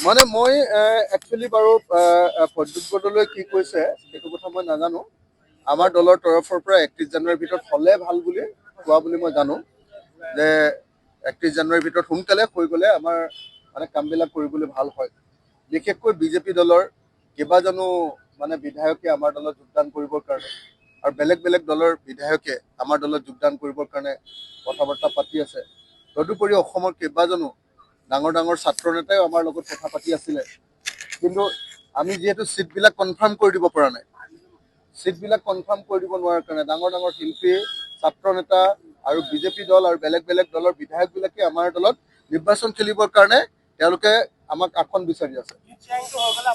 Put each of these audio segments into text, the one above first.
মানে মই একচুৱেলি বাৰু প্ৰদ্যুৎ বৰদলৈ কি কৈছে সেইটো কথা মই নাজানো। আমাৰ দলৰ তৰফৰ পৰা 31 জানুৱাৰীৰ ভিতৰত হ'লে ভাল বুলি কোৱা বুলি মই জানো যে 31 জানুৱাৰীৰ ভিতৰত সোনকালে হৈ গ'লে আমাৰ মানে কামবিলাক কৰিবলৈ ভাল হয়। বিশেষকৈ বিজেপি দলৰ কেইবাজনো মানে বিধায়কে আমাৰ দলত যোগদান কৰিবৰ কাৰণে আৰু বেলেগ বেলেগ দলৰ বিধায়কে আমাৰ দলত যোগদান কৰিবৰ কাৰণে কথা বাৰ্তা পাতি আছে। তদুপৰি অসমৰ কেইবাজনো ডাঙৰ ডাঙৰ ছাত্ৰ নেতাইও আমাৰ লগত কথা পাতি আছিলে। কিন্তু আমি যিহেতু ছিটবিলাক কনফাৰ্ম কৰি দিব পৰা নাই, ছিটবিলাক কনফাৰ্ম কৰি দিব নোৱাৰাৰ কাৰণে ডাঙৰ ডাঙৰ শিল্পী, ছাত্ৰ নেতা আৰু বিজেপি দল আৰু বেলেগ বেলেগ দলৰ বিধায়কবিলাকে আমাৰ দলত নিৰ্বাচন খেলিবৰ কাৰণে তেওঁলোকে আমাক আসন বিচাৰি আছে।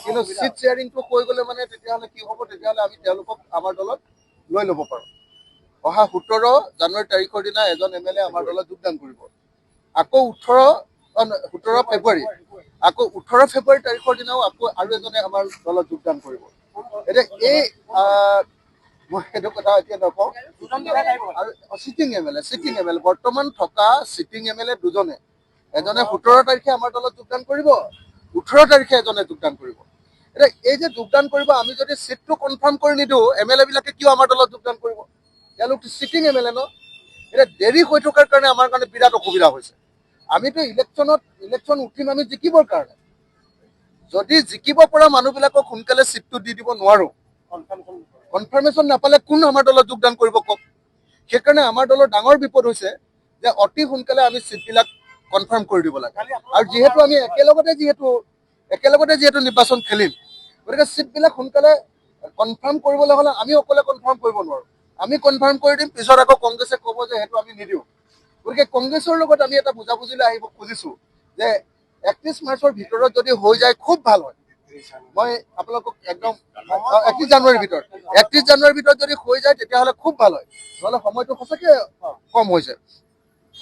কিন্তু ছিট শ্বেয়াৰিংটো হৈ গ'লে মানে তেতিয়াহ'লে কি হ'ব, তেতিয়াহ'লে আমি তেওঁলোকক আমাৰ দলত লৈ ল'ব পাৰোঁ। অহা 17 জানুৱাৰী তাৰিখৰ দিনা এজন MLA আমাৰ দলত যোগদান কৰিব। আকৌ 17 ফেব্ৰুৱাৰী আকৌ 18 ফেব্ৰুৱাৰী তাৰিখৰ দিনাও আকৌ আৰু এজনে আমাৰ দলত যোগদান কৰিব। এতিয়া এই মই সেইটো কথা এতিয়া নকওঁ। আৰু চিটিং MLA বৰ্তমান থকা চিটিং MLA দুজনে, এজনে 17 তাৰিখে আমাৰ দলত যোগদান কৰিব, 18 তাৰিখে এজনে যোগদান কৰিব। এতিয়া এই যে যোগদান কৰিব, আমি যদি চিটটো কনফাৰ্ম কৰি নিদিওঁ MLA বিলাকে কিয় আমাৰ দলত যোগদান কৰিব? তেওঁলোক চিটিং MLA ন। এতিয়া দেৰি হৈ থকাৰ কাৰণে আমাৰ কাৰণে বিৰাট অসুবিধা হৈছে। আমিতো ইলেকশ্যন উঠিম আমি জিকিবৰ কাৰণে। যদি জিকিব পৰা মানুহবিলাকক সোনকালে চিটটো দি দিব নোৱাৰোঁ, কনফাৰ্মেশ্যন নাপালে কোন আমাৰ দলত যোগদান কৰিব কওক? সেইকাৰণে আমাৰ দলৰ ডাঙৰ বিপদ হৈছে যে অতি সোনকালে আমি চিটবিলাক কনফাৰ্ম কৰি দিব লাগে। আৰু যিহেতু আমি একেলগতে যিহেতু নিৰ্বাচন খেলিম, গতিকে চিটবিলাক সোনকালে কনফাৰ্ম কৰিবলৈ হ'লে আমি অকলে কনফাৰ্ম কৰিব নোৱাৰোঁ। আমি কনফাৰ্ম কৰি দিম, পিছত আকৌ কংগ্ৰেছে ক'ব যে সেইটো আমি নিদিওঁ। গতিকে কংগ্ৰেছৰ লগত আমি এটা বুজাবুজিলৈ আহিব খুজিছোঁ যে 31 মাৰ্চৰ ভিতৰত যদি হৈ যায় খুব ভাল হয়। মই আপোনালোকক একদম 31 জানুৱাৰীৰ ভিতৰত যদি হৈ যায় তেতিয়াহ'লে খুব ভাল হয়। নহ'লে সময়টো সঁচাকৈ কম হৈছে,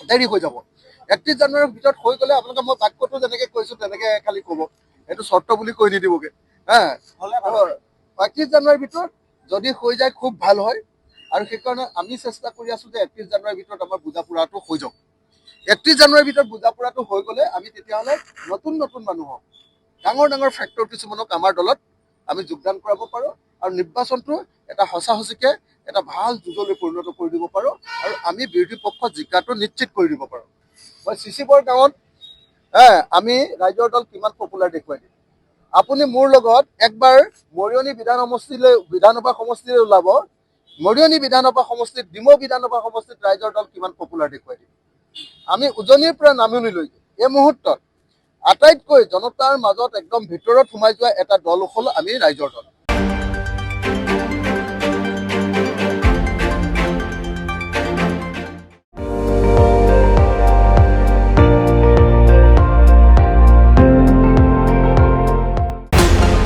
দেৰি হৈ যাব। 31 জানুৱাৰীৰ ভিতৰত হৈ গ'লে আপোনালোকে মই বাক্যটো যেনেকৈ কৈছোঁ তেনেকৈ খালি ক'ব, এইটো চৰ্ত বুলি কৈ নিদিবগৈ। 31 জানুৱাৰীৰ ভিতৰত যদি হৈ যায় খুব ভাল হয়। আৰু সেইকাৰণে আমি চেষ্টা কৰি আছোঁ যে 31 জানুৱাৰীৰ ভিতৰত আমাৰ বুজাপৰাটো হৈ যাওক। 31 জানুৱাৰীৰ ভিতৰত বুজাপৰাটো হৈ গ'লে আমি তেতিয়াহ'লে নতুন মানুহক, ডাঙৰ ডাঙৰ ফেক্টৰ কিছুমানক আমাৰ দলত আমি যোগদান কৰাব পাৰোঁ আৰু নিৰ্বাচনটো এটা সঁচাকৈ এটা ভাল যুঁজলৈ পৰিণত কৰি দিব পাৰোঁ আৰু আমি বিৰোধী পক্ষত জিকাটো নিশ্চিত কৰি দিব পাৰোঁ। মই চিচিবৰ গাঁৱত আমি ৰাইজৰ দল কিমান পপুলাৰ দেখুৱাই দিম। আপুনি মোৰ লগত একবাৰ মৰিয়নি বিধানসভা সমষ্টিলৈ ওলাব। মৰিয়নি বিধানসভা সমষ্টিত, ডিমৌ বিধানসভা সমষ্টিত ৰাইজৰ দল কিমান পপুলাৰ দেখুৱাই দিম। আমি উজনিৰ পৰা নামনিলৈকে এই মুহূৰ্তত আটাইতকৈ জনতাৰ মাজত একদম ভিতৰত সোমাই যোৱা এটা দল হ'ল আমি ৰাইজৰ দল।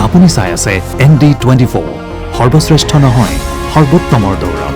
আপুনি চাই আছে ND24, সৰ্বশ্ৰেষ্ঠ নহয় সৰ্বোত্তমৰ দৌৰ।